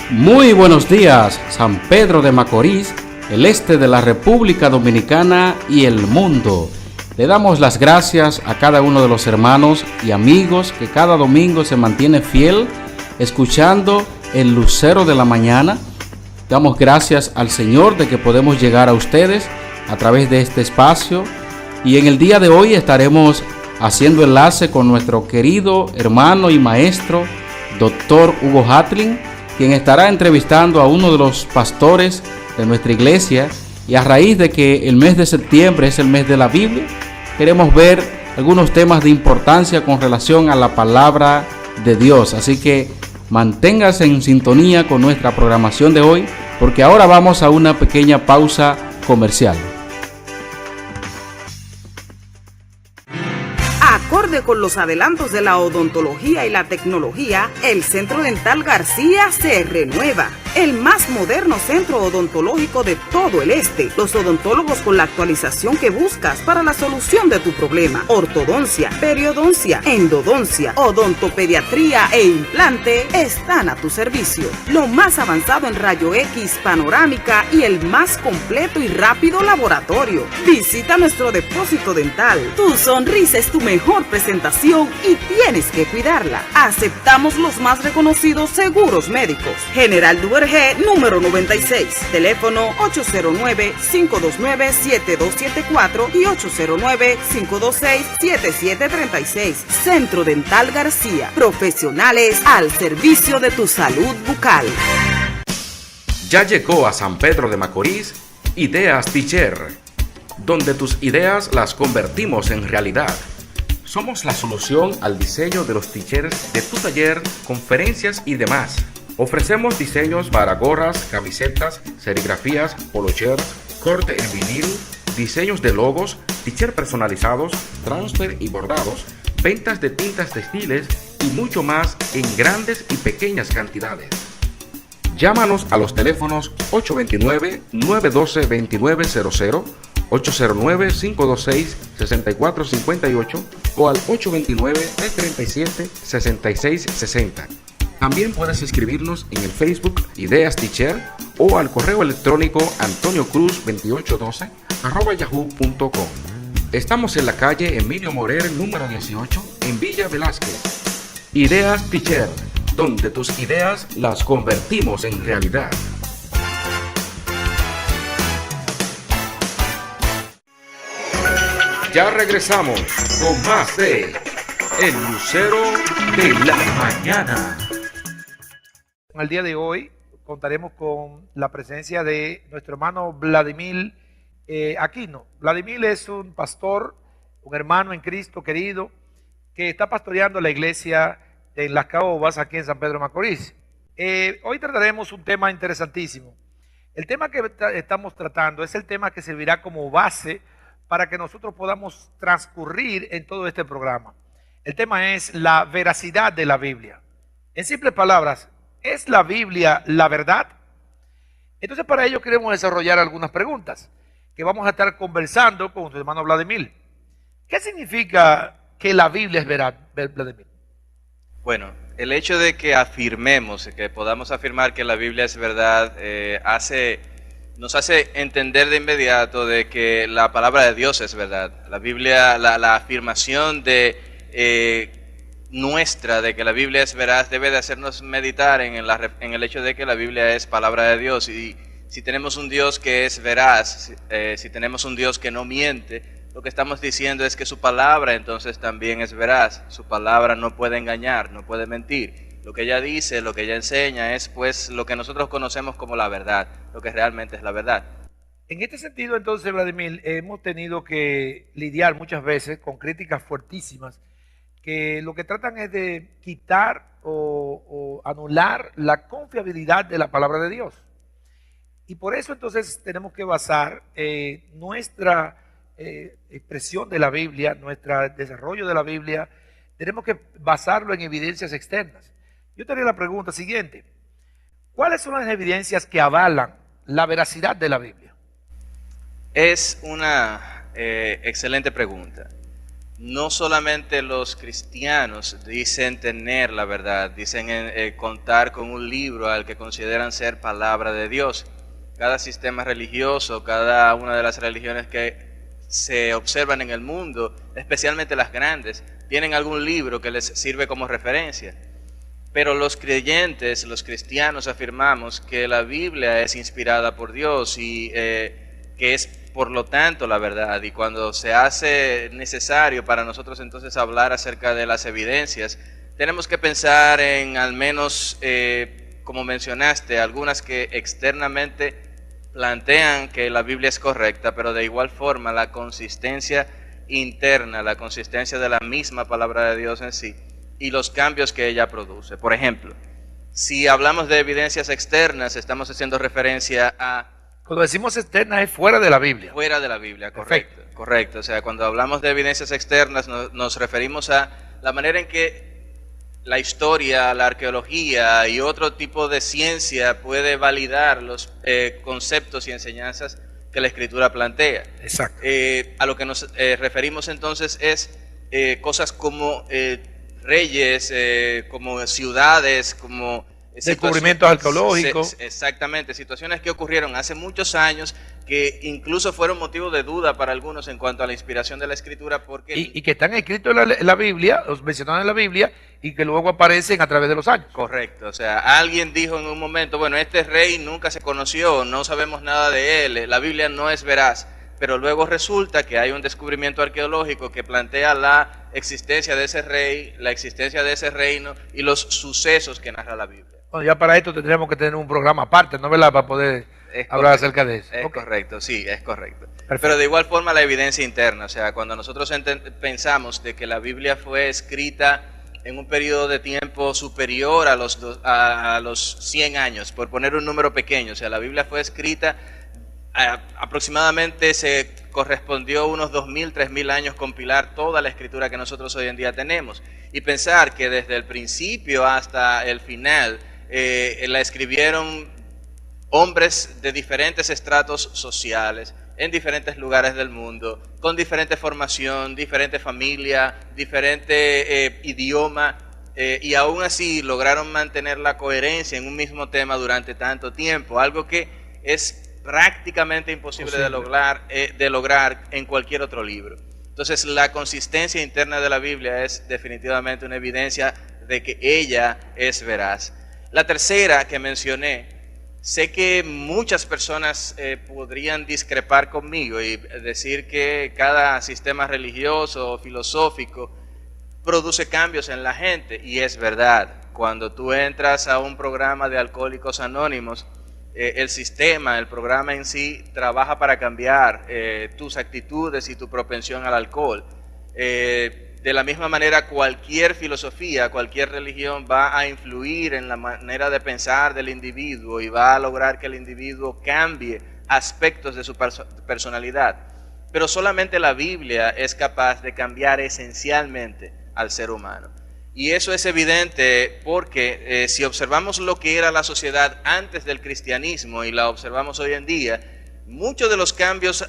Muy buenos días, San Pedro de Macorís, el este de la República Dominicana y el mundo. Le damos las gracias a cada uno de los hermanos y amigos que cada domingo se mantiene fiel escuchando el lucero de la mañana. Damos gracias al Señor de que podemos llegar a ustedes a través de este espacio. Y en el día de hoy estaremos haciendo enlace con nuestro querido hermano y maestro, Dr. Hugo Hatling, quien estará entrevistando a uno de los pastores de nuestra iglesia. Y a raíz de que el mes de septiembre es el mes de la Biblia, queremos ver algunos temas de importancia con relación a la palabra de Dios. Así que manténgase en sintonía con nuestra programación de hoy, porque ahora vamos a una pequeña pausa comercial. Acorde con los adelantos de la odontología y la tecnología, el Centro Dental García se renueva. El más moderno centro odontológico de todo el este. Los odontólogos con la actualización que buscas para la solución de tu problema. Ortodoncia, periodoncia, endodoncia, odontopediatría e implante están a tu servicio. Lo más avanzado en rayo X, panorámica y el más completo y rápido laboratorio. Visita nuestro depósito dental. Tu sonrisa es tu mejor presentación y tienes que cuidarla. Aceptamos los más reconocidos seguros médicos. General Duvergé, número 96. Teléfono 809-529-7274 y 809-526-7736. Centro Dental García. Profesionales al servicio de tu salud bucal. Ya llegó a San Pedro de Macorís Ideas Teacher, donde tus ideas las convertimos en realidad. Somos la solución al diseño de los teachers de tu taller, conferencias y demás. Ofrecemos diseños para gorras, camisetas, serigrafías, polochers, corte en vinil, diseños de logos, teacher personalizados, transfer y bordados, ventas de tintas textiles y mucho más en grandes y pequeñas cantidades. Llámanos a los teléfonos 829-912-2900, 809-526-6458 o al 829-337-6660. También puedes escribirnos en el Facebook Ideas Teacher o al correo electrónico antoniocruz2812@yahoo.com. Estamos en la calle Emilio Morer, número 18, en Villa Velázquez. Ideas Teacher, donde tus ideas las convertimos en realidad. Ya regresamos con más de El Lucero de la Mañana. El día de hoy contaremos con la presencia de nuestro hermano Vladimir Aquino. Vladimir es un pastor, un hermano en Cristo querido, que está pastoreando la iglesia en Las Caobas, aquí en San Pedro de Macorís. Hoy trataremos un tema interesantísimo. El tema que estamos tratando es el tema que servirá como base para que nosotros podamos transcurrir en todo este programa. El tema es la veracidad de la Biblia. En simples palabras, ¿es la Biblia la verdad? Entonces, para ello queremos desarrollar algunas preguntas que vamos a estar conversando con nuestro hermano Vladimir. ¿Qué significa que la Biblia es verdad, Vladimir? Bueno, el hecho de que afirmemos, que podamos afirmar que la Biblia es verdad, nos hace entender de inmediato de que la palabra de Dios es verdad. La Biblia, la afirmación nuestra de que la Biblia es veraz debe de hacernos meditar en el hecho de que la Biblia es palabra de Dios. Y si tenemos un Dios que es veraz, si tenemos un Dios que no miente, lo que estamos diciendo es que su palabra entonces también es veraz. Su palabra no puede engañar, no puede mentir. Lo que ella dice, lo que ella enseña es pues lo que nosotros conocemos como la verdad, lo que realmente es la verdad. En este sentido, entonces, Vladimir, hemos tenido que lidiar muchas veces con críticas fuertísimas que lo que tratan es de quitar o anular la confiabilidad de la palabra de Dios. Y por eso entonces tenemos que basar nuestra expresión de la Biblia, nuestro desarrollo de la Biblia, tenemos que basarlo en evidencias externas. Yo te haría la pregunta siguiente: ¿cuáles son las evidencias que avalan la veracidad de la Biblia? Es una excelente pregunta. no solamente los cristianos dicen tener la verdad, dicen contar con un libro al que consideran ser palabra de Dios. Cada sistema religioso, cada una de las religiones que se observan en el mundo, especialmente las grandes, tienen algún libro que les sirve como referencia. Pero los creyentes, los cristianos, afirmamos que la Biblia es inspirada por Dios y que es por lo tanto la verdad. Y cuando se hace necesario para nosotros entonces hablar acerca de las evidencias, tenemos que pensar en al menos, como mencionaste, algunas que externamente plantean que la Biblia es correcta, pero de igual forma la consistencia interna, la consistencia de la misma palabra de Dios en sí y los cambios que ella produce. Por ejemplo, si hablamos de evidencias externas, estamos haciendo referencia a... Cuando decimos externa es fuera de la Biblia. Fuera de la Biblia, correcto. Perfecto. Correcto, o sea, cuando hablamos de evidencias externas nos referimos a la manera en que la historia, la arqueología y otro tipo de ciencia puede validar los conceptos y enseñanzas que la Escritura plantea. Exacto. A lo que nos referimos entonces es cosas como reyes, como ciudades, como descubrimientos arqueológicos. Exactamente, situaciones que ocurrieron hace muchos años que incluso fueron motivo de duda para algunos en cuanto a la inspiración de la Escritura. Porque y que están escritos en la Biblia, los mencionados en la Biblia, y que luego aparecen a través de los años. Correcto, o sea, alguien dijo en un momento, bueno, este rey nunca se conoció, no sabemos nada de él, la Biblia no es veraz. Pero luego resulta que hay un descubrimiento arqueológico que plantea la existencia de ese rey, la existencia de ese reino y los sucesos que narra la Biblia. Bueno, ya para esto tendríamos que tener un programa aparte, ¿no, verdad? Para poder hablar acerca de eso. Es correcto, sí, es correcto. Perfecto. Pero de igual forma la evidencia interna, o sea, cuando nosotros pensamos de que la Biblia fue escrita en un periodo de tiempo superior a los 100 años, por poner un número pequeño, o sea, la Biblia fue escrita aproximadamente se correspondió unos 2.000, 3.000 años compilar toda la escritura que nosotros hoy en día tenemos. Y pensar que desde el principio hasta el final la escribieron hombres de diferentes estratos sociales, en diferentes lugares del mundo, con diferente formación, diferente familia, diferente idioma, y aún así lograron mantener la coherencia en un mismo tema durante tanto tiempo, algo que es prácticamente imposible de lograr en cualquier otro libro. Entonces, la consistencia interna de la Biblia es definitivamente una evidencia de que ella es veraz. La tercera que mencioné, sé que muchas personas podrían discrepar conmigo y decir que cada sistema religioso o filosófico produce cambios en la gente, y es verdad. Cuando tú entras a un programa de Alcohólicos Anónimos, el sistema, el programa en sí, trabaja para cambiar tus actitudes y tu propensión al alcohol. De la misma manera, cualquier filosofía, cualquier religión va a influir en la manera de pensar del individuo y va a lograr que el individuo cambie aspectos de su personalidad. Pero solamente la Biblia es capaz de cambiar esencialmente al ser humano. Y eso es evidente porque si observamos lo que era la sociedad antes del cristianismo y la observamos hoy en día, muchos de los cambios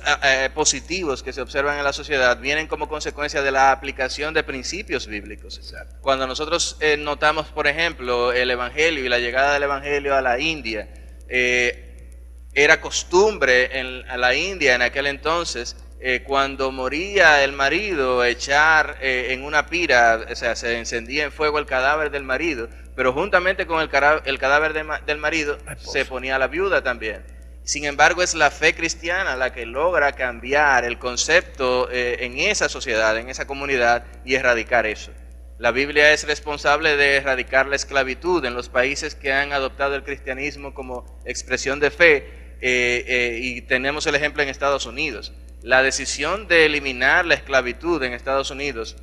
positivos que se observan en la sociedad vienen como consecuencia de la aplicación de principios bíblicos. Exacto. Cuando nosotros notamos, por ejemplo, el Evangelio y la llegada del Evangelio a la India, era costumbre a la India en aquel entonces, cuando moría el marido, echar en una pira, o sea, se encendía en fuego el cadáver del marido, pero juntamente con el cadáver del marido se ponía la viuda también. Sin embargo, es la fe cristiana la que logra cambiar el concepto en esa sociedad, en esa comunidad, y erradicar eso. La Biblia es responsable de erradicar la esclavitud en los países que han adoptado el cristianismo como expresión de fe, y tenemos el ejemplo en Estados Unidos. La decisión de eliminar la esclavitud en Estados Unidos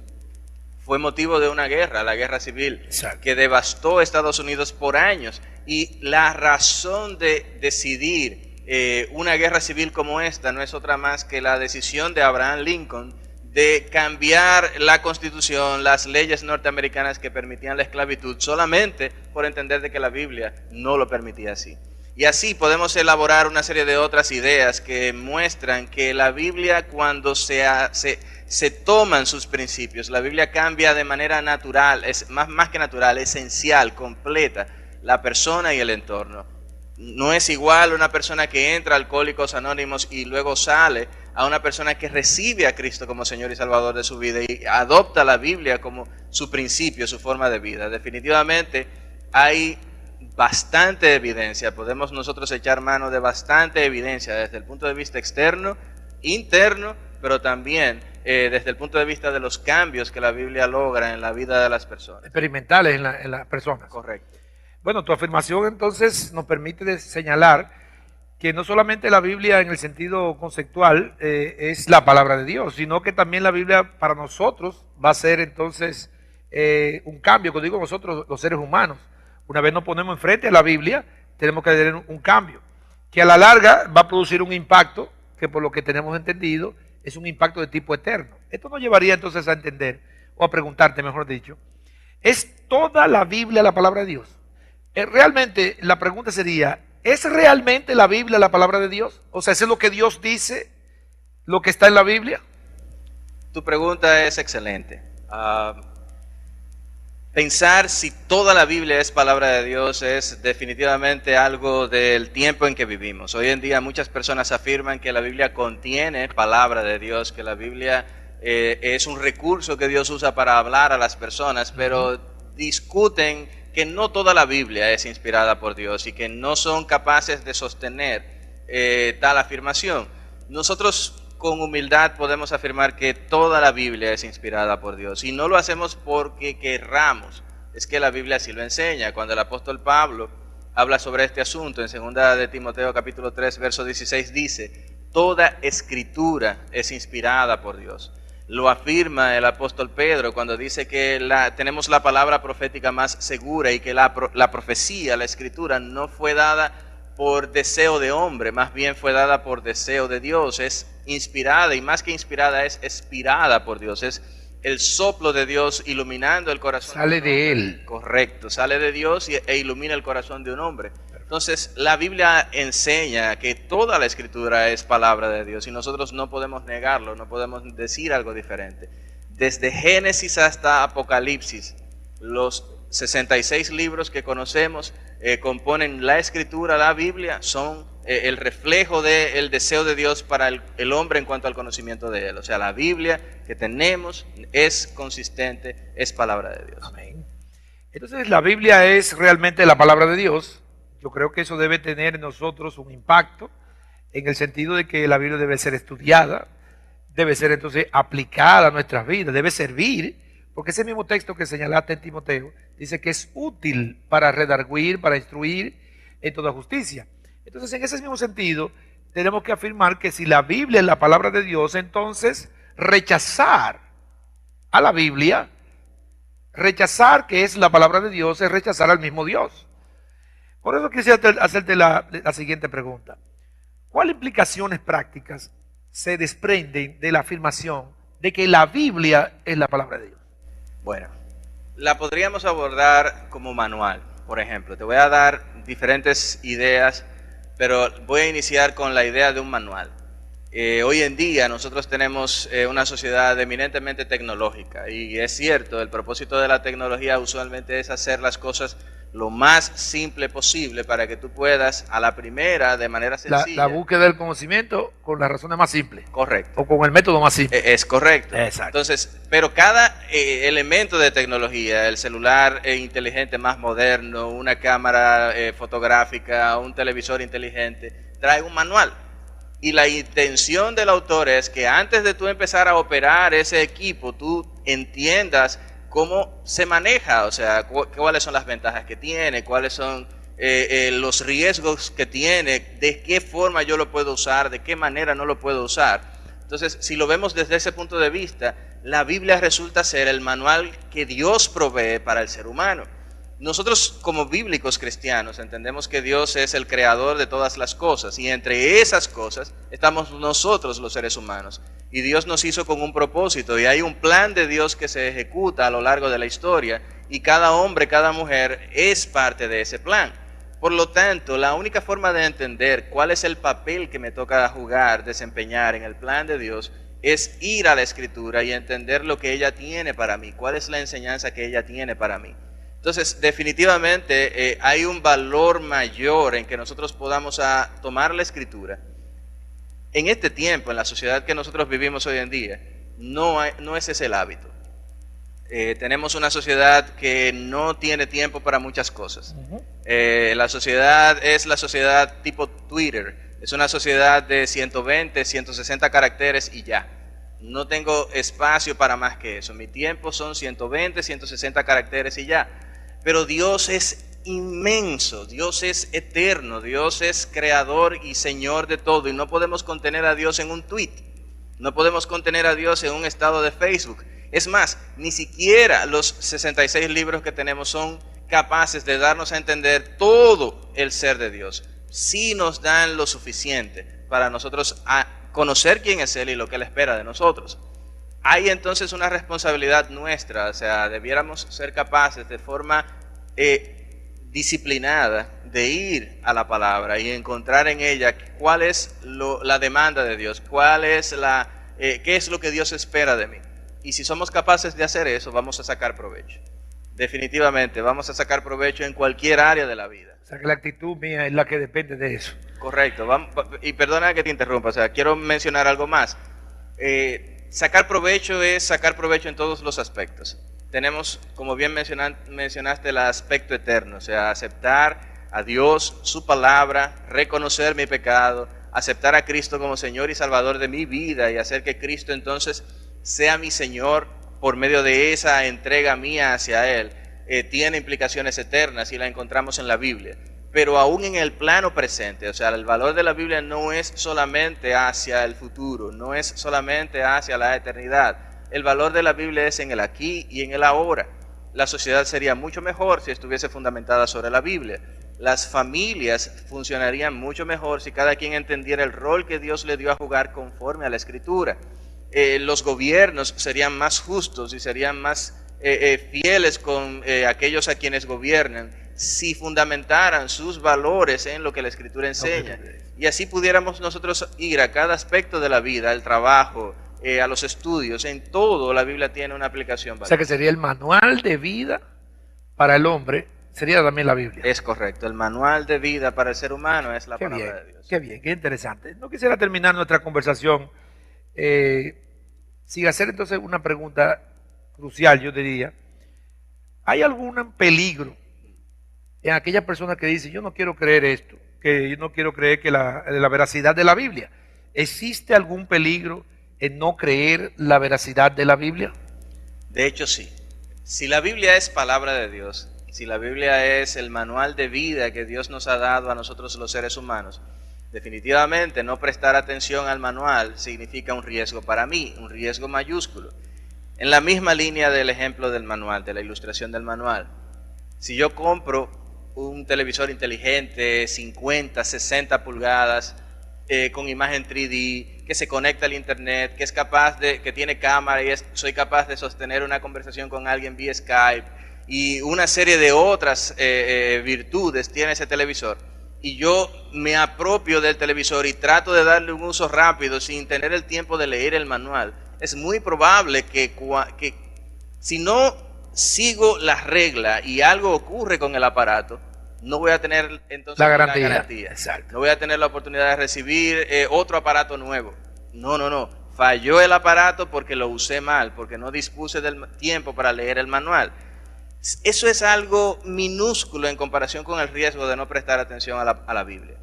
fue motivo de una guerra, la guerra civil, exacto, que devastó Estados Unidos por años. Y la razón de decidir una guerra civil como esta no es otra más que la decisión de Abraham Lincoln de cambiar la Constitución, las leyes norteamericanas que permitían la esclavitud, solamente por entender de que la Biblia no lo permitía así. Y así podemos elaborar una serie de otras ideas que muestran que la Biblia, cuando se toman sus principios, la Biblia cambia de manera natural, es más que natural, esencial, completa, la persona y el entorno. No es igual una persona que entra a Alcohólicos Anónimos y luego sale a una persona que recibe a Cristo como Señor y Salvador de su vida y adopta la Biblia como su principio, su forma de vida. Definitivamente hay bastante evidencia, podemos nosotros echar mano de bastante evidencia desde el punto de vista externo, interno, pero también desde el punto de vista de los cambios que la Biblia logra en la vida de las personas. Experimentales en las personas. Correcto. Bueno, tu afirmación entonces nos permite señalar que no solamente la Biblia en el sentido conceptual es la palabra de Dios, sino que también la Biblia para nosotros va a ser entonces un cambio. Cuando digo nosotros, los seres humanos, una vez nos ponemos enfrente a la Biblia, tenemos que tener un cambio, que a la larga va a producir un impacto, que por lo que tenemos entendido, es un impacto de tipo eterno. Esto nos llevaría entonces a entender, o a preguntarte, mejor dicho, ¿es toda la Biblia la palabra de Dios? Realmente la pregunta sería, ¿es realmente la Biblia la palabra de Dios? O sea, ¿es lo que Dios dice, lo que está en la Biblia? Tu pregunta es excelente. Pensar si toda la Biblia es palabra de Dios es definitivamente algo del tiempo en que vivimos. Hoy en día muchas personas afirman que la Biblia contiene palabra de Dios, que la Biblia es un recurso que Dios usa para hablar a las personas, pero discuten que no toda la Biblia es inspirada por Dios y que no son capaces de sostener tal afirmación. Nosotros con humildad podemos afirmar que toda la Biblia es inspirada por Dios y no lo hacemos porque querramos, es que la Biblia así lo enseña. Cuando el apóstol Pablo habla sobre este asunto en 2 de Timoteo capítulo 3 verso 16 dice, toda escritura es inspirada por Dios. Lo afirma el apóstol Pedro cuando dice que tenemos la palabra profética más segura y que la profecía, la escritura, no fue dada por deseo de hombre, más bien fue dada por deseo de Dios. Es inspirada y más que inspirada es expirada por Dios. Es el soplo de Dios iluminando el corazón. Sale de Él. Correcto, sale de Dios e ilumina el corazón de un hombre. Entonces, la Biblia enseña que toda la Escritura es palabra de Dios y nosotros no podemos negarlo, no podemos decir algo diferente. Desde Génesis hasta Apocalipsis, los 66 libros que conocemos componen la Escritura, la Biblia, son el reflejo del deseo de Dios para el hombre en cuanto al conocimiento de Él. O sea, la Biblia que tenemos es consistente, es palabra de Dios. Amén. Entonces, la Biblia es realmente la palabra de Dios. Yo creo que eso debe tener en nosotros un impacto en el sentido de que la Biblia debe ser estudiada, debe ser entonces aplicada a nuestras vidas, debe servir, porque ese mismo texto que señalaste en Timoteo dice que es útil para redarguir, para instruir en toda justicia. Entonces, en ese mismo sentido, tenemos que afirmar que si la Biblia es la palabra de Dios, entonces rechazar a la Biblia, rechazar que es la palabra de Dios, es rechazar al mismo Dios. Por eso quisiera hacerte la siguiente pregunta. ¿Cuáles implicaciones prácticas se desprenden de la afirmación de que la Biblia es la palabra de Dios? Bueno, la podríamos abordar como manual, por ejemplo. Te voy a dar diferentes ideas, pero voy a iniciar con la idea de un manual. Hoy en día nosotros tenemos una sociedad eminentemente tecnológica y es cierto, el propósito de la tecnología usualmente es hacer las cosas lo más simple posible para que tú puedas a la primera, de manera sencilla. La búsqueda del conocimiento con las razones más simples. Correcto. O con el método más simple. Es correcto. Exacto. Entonces, pero cada elemento de tecnología, el celular inteligente más moderno, una cámara fotográfica, un televisor inteligente, trae un manual. Y la intención del autor es que antes de tú empezar a operar ese equipo, tú entiendas cómo se maneja, o sea, cuáles son las ventajas que tiene, cuáles son los riesgos que tiene, de qué forma yo lo puedo usar, de qué manera no lo puedo usar. Entonces, si lo vemos desde ese punto de vista, la Biblia resulta ser el manual que Dios provee para el ser humano. Nosotros como bíblicos cristianos entendemos que Dios es el creador de todas las cosas y entre esas cosas estamos nosotros los seres humanos. Y Dios nos hizo con un propósito y hay un plan de Dios que se ejecuta a lo largo de la historia y cada hombre, cada mujer es parte de ese plan. Por lo tanto, la única forma de entender cuál es el papel que me toca jugar, desempeñar en el plan de Dios, es ir a la Escritura y entender lo que ella tiene para mí, cuál es la enseñanza que ella tiene para mí. Entonces, definitivamente hay un valor mayor en que nosotros podamos tomar la Escritura. En este tiempo, en la sociedad que nosotros vivimos hoy en día, no es ese el hábito. Tenemos una sociedad que no tiene tiempo para muchas cosas. La sociedad es la sociedad tipo Twitter. Es una sociedad de 120, 160 caracteres y ya. No tengo espacio para más que eso. Mi tiempo son 120, 160 caracteres y ya. Pero Dios es inmenso, Dios es eterno, Dios es creador y Señor de todo. Y no podemos contener a Dios en un tweet. No podemos contener a Dios en un estado de Facebook. Es más, ni siquiera los 66 libros que tenemos son capaces de darnos a entender todo el ser de Dios. Sí nos dan lo suficiente para nosotros conocer quién es Él y lo que Él espera de nosotros. Hay entonces una responsabilidad nuestra, o sea, debiéramos ser capaces de forma disciplinada de ir a la palabra y encontrar en ella cuál es la demanda de Dios, qué es lo que Dios espera de mí. Y si somos capaces de hacer eso, vamos a sacar provecho. Definitivamente, vamos a sacar provecho en cualquier área de la vida. O sea, que la actitud mía es la que depende de eso. Correcto. Y perdona que te interrumpa, o sea, quiero mencionar algo más. Sacar provecho es sacar provecho en todos los aspectos. Tenemos, como bien mencionaste, el aspecto eterno, o sea, aceptar a Dios, su palabra, reconocer mi pecado, aceptar a Cristo como Señor y Salvador de mi vida y hacer que Cristo entonces sea mi Señor por medio de esa entrega mía hacia Él, tiene implicaciones eternas y la encontramos en la Biblia. Pero aún en el plano presente, o sea, el valor de la Biblia no es solamente hacia el futuro, no es solamente hacia la eternidad. El valor de la Biblia es en el aquí y en el ahora. La sociedad sería mucho mejor si estuviese fundamentada sobre la Biblia. Las familias funcionarían mucho mejor si cada quien entendiera el rol que Dios le dio a jugar conforme a la Escritura. Los gobiernos serían más justos y serían más fieles con aquellos a quienes gobiernan si fundamentaran sus valores en lo que la Escritura enseña. Y así pudiéramos nosotros ir a cada aspecto de la vida, al trabajo, a los estudios, en todo la Biblia tiene una aplicación. O sea que sería el manual de vida para el hombre, sería también la Biblia. Es correcto, el manual de vida para el ser humano es la palabra de Dios. Qué bien, qué interesante. No quisiera terminar nuestra conversación sin hacer entonces una pregunta crucial, yo diría. ¿Hay algún peligro en aquella persona que dice, yo no quiero creer esto, que yo no quiero creer que la veracidad de la Biblia? ¿Existe algún peligro en no creer la veracidad de la Biblia? De hecho, sí. Si la Biblia es palabra de Dios, si la Biblia es el manual de vida que Dios nos ha dado a nosotros los seres humanos, definitivamente no prestar atención al manual significa un riesgo para mí, un riesgo mayúsculo. En la misma línea del ejemplo del manual, de la ilustración del manual, si yo compro un televisor inteligente, 50, 60 pulgadas, con imagen 3D, que se conecta al internet, que es capaz que tiene cámara y soy capaz de sostener una conversación con alguien vía Skype y una serie de otras virtudes tiene ese televisor, y yo me apropio del televisor y trato de darle un uso rápido sin tener el tiempo de leer el manual, es muy probable que si no sigo la regla y algo ocurre con el aparato, no voy a tener entonces la garantía. Exacto. No voy a tener la oportunidad de recibir otro aparato nuevo. No. Falló el aparato porque lo usé mal, porque no dispuse del tiempo para leer el manual. Eso es algo minúsculo en comparación con el riesgo de no prestar atención a la Biblia.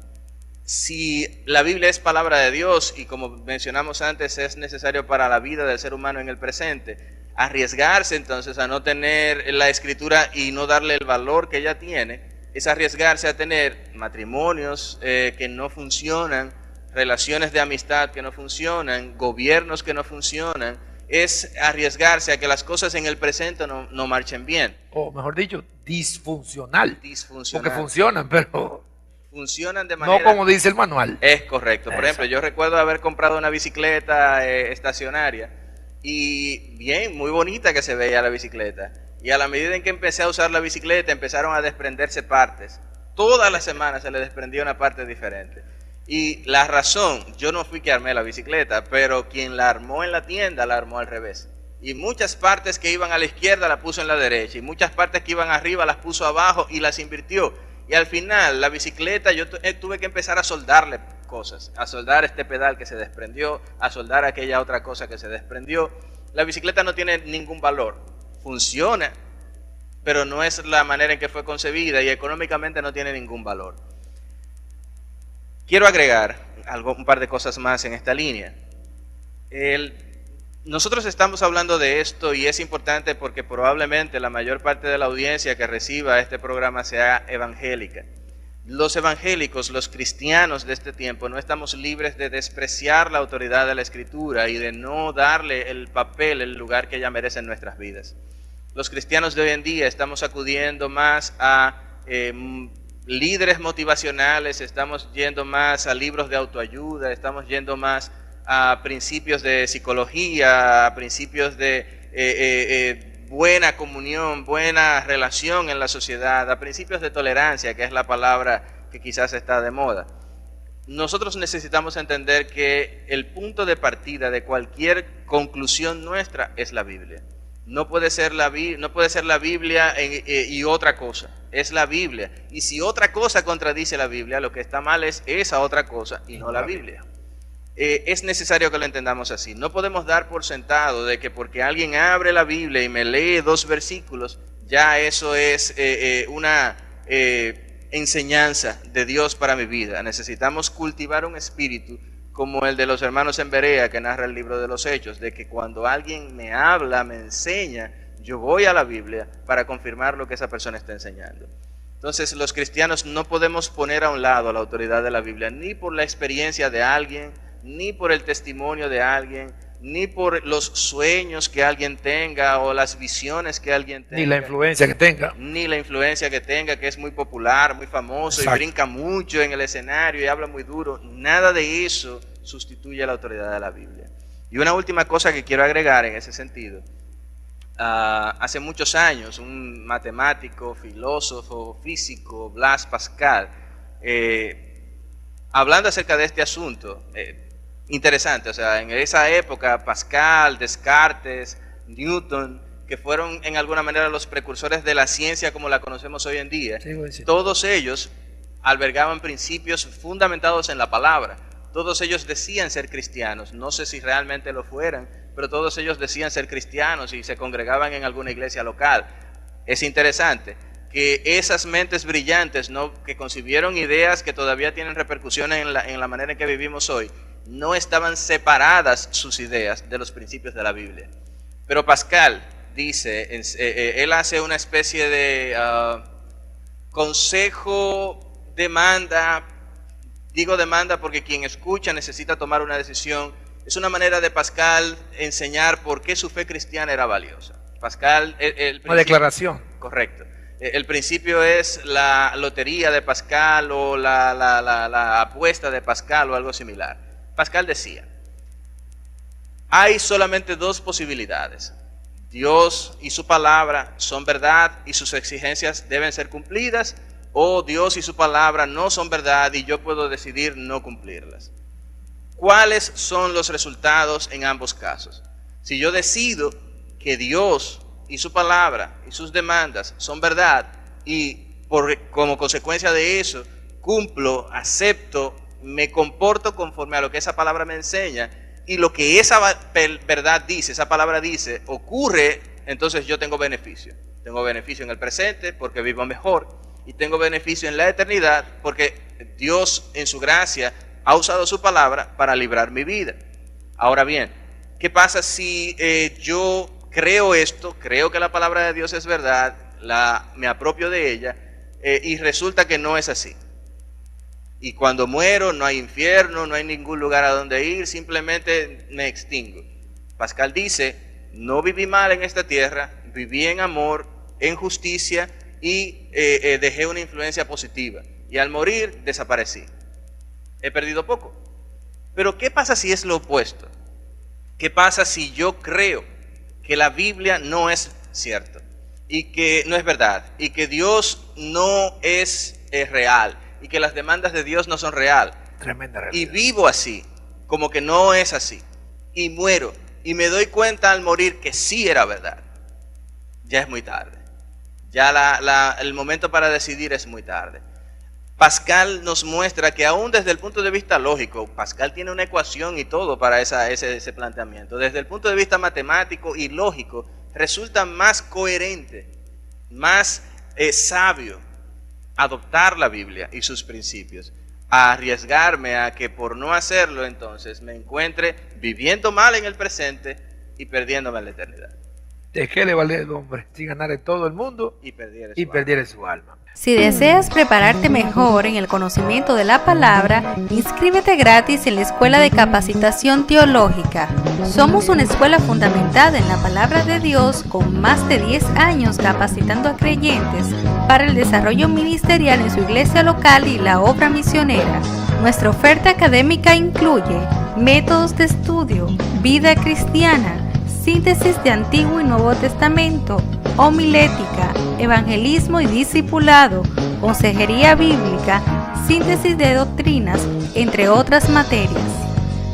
Si la Biblia es palabra de Dios y, como mencionamos antes, es necesario para la vida del ser humano en el presente, arriesgarse entonces a no tener la Escritura y no darle el valor que ella tiene, es arriesgarse a tener matrimonios que no funcionan, relaciones de amistad que no funcionan, gobiernos que no funcionan, es arriesgarse a que las cosas en el presente no marchen bien. O mejor dicho, disfuncional. Disfuncional. Porque funcionan, pero funcionan de manera... no como dice el manual. Es correcto. Por ejemplo, yo recuerdo haber comprado una bicicleta estacionaria y bien, muy bonita que se veía la bicicleta. Y a la medida en que empecé a usar la bicicleta, empezaron a desprenderse partes. Todas las semanas se le desprendía una parte diferente. Y la razón, yo no fui que armé la bicicleta, pero quien la armó en la tienda la armó al revés. Y muchas partes que iban a la izquierda las puso en la derecha, y muchas partes que iban arriba las puso abajo y las invirtió. Y al final la bicicleta yo tuve que empezar a soldarle cosas, a soldar este pedal que se desprendió, a soldar aquella otra cosa que se desprendió. La bicicleta no tiene ningún valor, funciona, pero no es la manera en que fue concebida y económicamente no tiene ningún valor. Quiero agregar un par de cosas más en esta línea. Nosotros estamos hablando de esto y es importante porque probablemente la mayor parte de la audiencia que reciba este programa sea evangélica. Los evangélicos, los cristianos de este tiempo, no estamos libres de despreciar la autoridad de la Escritura y de no darle el papel, el lugar que ella merece en nuestras vidas. Los cristianos de hoy en día estamos acudiendo más a líderes motivacionales, estamos yendo más a libros de autoayuda, estamos yendo más a principios de psicología, a principios de buena comunión, buena relación en la sociedad, a principios de tolerancia, que es la palabra que quizás está de moda. Nosotros necesitamos entender que el punto de partida de cualquier conclusión nuestra es la Biblia. No puede ser la Biblia y otra cosa, es la Biblia. Y si otra cosa contradice la Biblia, lo que está mal es esa otra cosa y no la Biblia. Es necesario que lo entendamos así. No podemos dar por sentado de que porque alguien abre la Biblia y me lee 2 versículos, ya eso es una enseñanza de Dios para mi vida. Necesitamos cultivar un espíritu como el de los hermanos en Berea, que narra el libro de los Hechos, de que cuando alguien me habla, me enseña, yo voy a la Biblia para confirmar lo que esa persona está enseñando. Entonces los cristianos no podemos poner a un lado la autoridad de la Biblia, ni por la experiencia de alguien, ni por el testimonio de alguien, ni por los sueños que alguien tenga o las visiones que alguien tenga. Ni la influencia que tenga. Ni la influencia que tenga, que es muy popular, muy famoso. Exacto. Y brinca mucho en el escenario y habla muy duro. Nada de eso sustituye la autoridad de la Biblia. Y una última cosa que quiero agregar en ese sentido. Hace muchos años, un matemático, filósofo, físico, Blaise Pascal, hablando acerca de este asunto, interesante, o sea, en esa época Pascal, Descartes, Newton, que fueron en alguna manera los precursores de la ciencia como la conocemos hoy en día, sí, todos ellos albergaban principios fundamentados en la palabra. Todos ellos decían ser cristianos, no sé si realmente lo fueran, pero todos ellos decían ser cristianos y se congregaban en alguna iglesia local. Es interesante que esas mentes brillantes, ¿no?, que concibieron ideas que todavía tienen repercusiones en la manera en que vivimos hoy, no estaban separadas sus ideas de los principios de la Biblia. Pero Pascal dice, él hace una especie de consejo, demanda, digo demanda porque quien escucha necesita tomar una decisión. Es una manera de Pascal enseñar por qué su fe cristiana era valiosa. Pascal, una declaración. Correcto. El principio es la lotería de Pascal o la apuesta de Pascal o algo similar. Pascal decía, hay solamente 2 posibilidades. Dios y su palabra son verdad y sus exigencias deben ser cumplidas, o Dios y su palabra no son verdad y yo puedo decidir no cumplirlas. ¿Cuáles son los resultados en ambos casos? Si yo decido que Dios y su palabra y sus demandas son verdad y como consecuencia de eso cumplo, acepto, me comporto conforme a lo que esa palabra me enseña y lo que esa verdad dice, esa palabra dice, ocurre, entonces yo tengo beneficio. Tengo beneficio en el presente porque vivo mejor y tengo beneficio en la eternidad porque Dios en su gracia ha usado su palabra para librar mi vida. Ahora bien, ¿qué pasa si yo creo esto, creo que la palabra de Dios es verdad, me apropio de ella y resulta que no es así? Y cuando muero no hay infierno, no hay ningún lugar a donde ir, simplemente me extingo. Pascal dice, no viví mal en esta tierra, viví en amor, en justicia y dejé una influencia positiva. Y al morir desaparecí. He perdido poco. Pero ¿qué pasa si es lo opuesto? ¿Qué pasa si yo creo que la Biblia no es cierta y que no es verdad y que Dios no es es real y que las demandas de Dios no son real. Tremenda realidad. Y vivo así, como que no es así, y muero, y me doy cuenta al morir que sí era verdad, ya es muy tarde. Ya el momento para decidir es muy tarde. Pascal nos muestra que aún desde el punto de vista lógico, Pascal tiene una ecuación y todo para ese planteamiento. Desde el punto de vista matemático y lógico, resulta más coherente, más sabio adoptar la Biblia y sus principios, a arriesgarme a que por no hacerlo entonces me encuentre viviendo mal en el presente y perdiéndome en la eternidad. ¿De qué le vale el hombre si ganare todo el mundo y perdiere su alma? Si deseas prepararte mejor en el conocimiento de la palabra, inscríbete gratis en la Escuela de Capacitación Teológica. Somos una escuela fundamentada en la palabra de Dios con más de 10 años capacitando a creyentes para el desarrollo ministerial en su iglesia local y la obra misionera. Nuestra oferta académica incluye métodos de estudio, vida cristiana, síntesis de Antiguo y Nuevo Testamento, homilética, evangelismo y discipulado, consejería bíblica, síntesis de doctrinas, entre otras materias.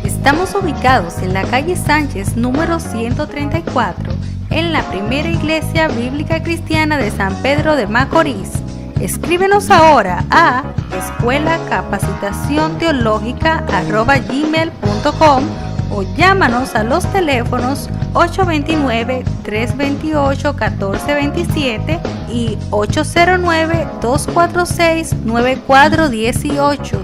Estamos ubicados en la calle Sánchez número 134, en la primera iglesia bíblica cristiana de San Pedro de Macorís. Escríbenos ahora a escuelacapacitacionteológica@gmail.com o llámanos a los teléfonos 829-328-1427 y 809-246-9418.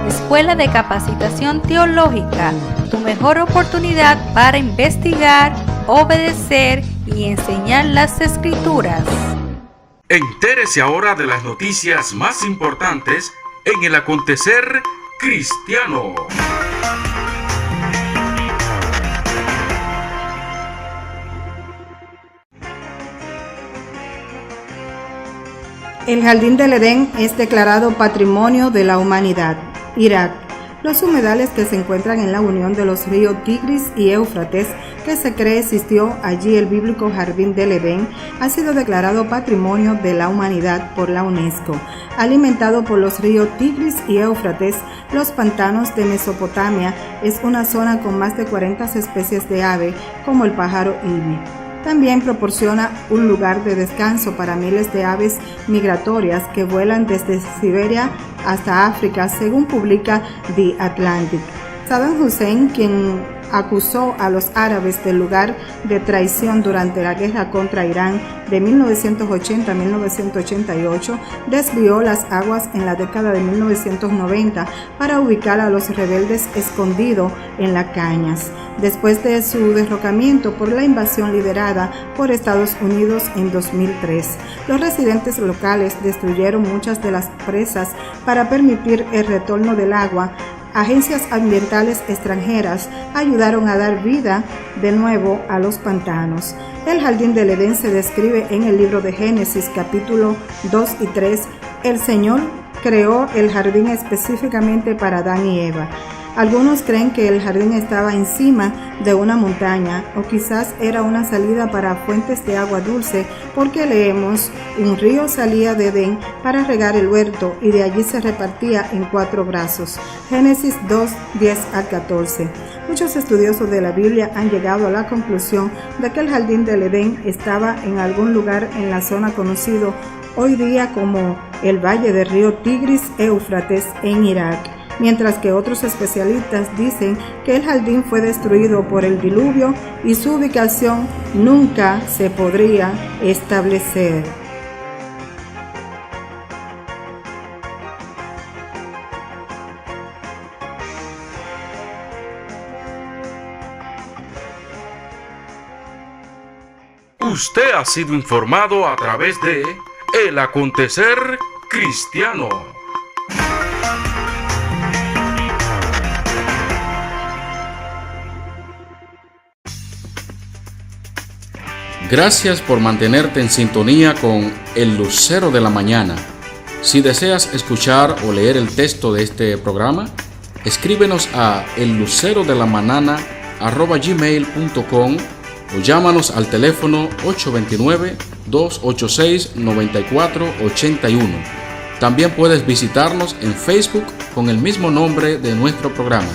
Escuela de Capacitación Teológica, tu mejor oportunidad para investigar, obedecer y enseñar las Escrituras. Entérese ahora de las noticias más importantes en el acontecer cristiano. El Jardín del Edén es declarado Patrimonio de la Humanidad. Irak. Los humedales que se encuentran en la unión de los ríos Tigris y Éufrates, que se cree existió allí el bíblico Jardín del Edén, ha sido declarado Patrimonio de la Humanidad por la UNESCO. Alimentado por los ríos Tigris y Éufrates, los pantanos de Mesopotamia es una zona con más de 40 especies de ave, como el pájaro ibis. También proporciona un lugar de descanso para miles de aves migratorias que vuelan desde Siberia hasta África, según publica The Atlantic. Saddam Hussein, quien acusó a los árabes del lugar de traición durante la guerra contra Irán de 1980 a 1988, desvió las aguas en la década de 1990 para ubicar a los rebeldes escondidos en las cañas. Después de su derrocamiento por la invasión liderada por Estados Unidos en 2003, los residentes locales destruyeron muchas de las presas para permitir el retorno del agua. Agencias ambientales extranjeras ayudaron a dar vida de nuevo a los pantanos. El Jardín del Edén se describe en el libro de Génesis, capítulo 2 y 3. El Señor creó el jardín específicamente para Adán y Eva. Algunos creen que el jardín estaba encima de una montaña o quizás era una salida para fuentes de agua dulce, porque leemos: un río salía de Edén para regar el huerto y de allí se repartía en 4 brazos. Génesis 2, 10 al 14. Muchos estudiosos de la Biblia han llegado a la conclusión de que el Jardín del Edén estaba en algún lugar en la zona conocido hoy día como el Valle del Río Tigris-Éufrates en Irak, mientras que otros especialistas dicen que el jardín fue destruido por el diluvio y su ubicación nunca se podría establecer. Usted ha sido informado a través de El Acontecer Cristiano. Gracias por mantenerte en sintonía con El Lucero de la Mañana. Si deseas escuchar o leer el texto de este programa, escríbenos a ellucerodelamanana@gmail.com o llámanos al teléfono 829-286-9481. También puedes visitarnos en Facebook con el mismo nombre de nuestro programa.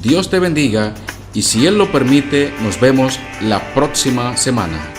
Dios te bendiga y si Él lo permite, nos vemos la próxima semana.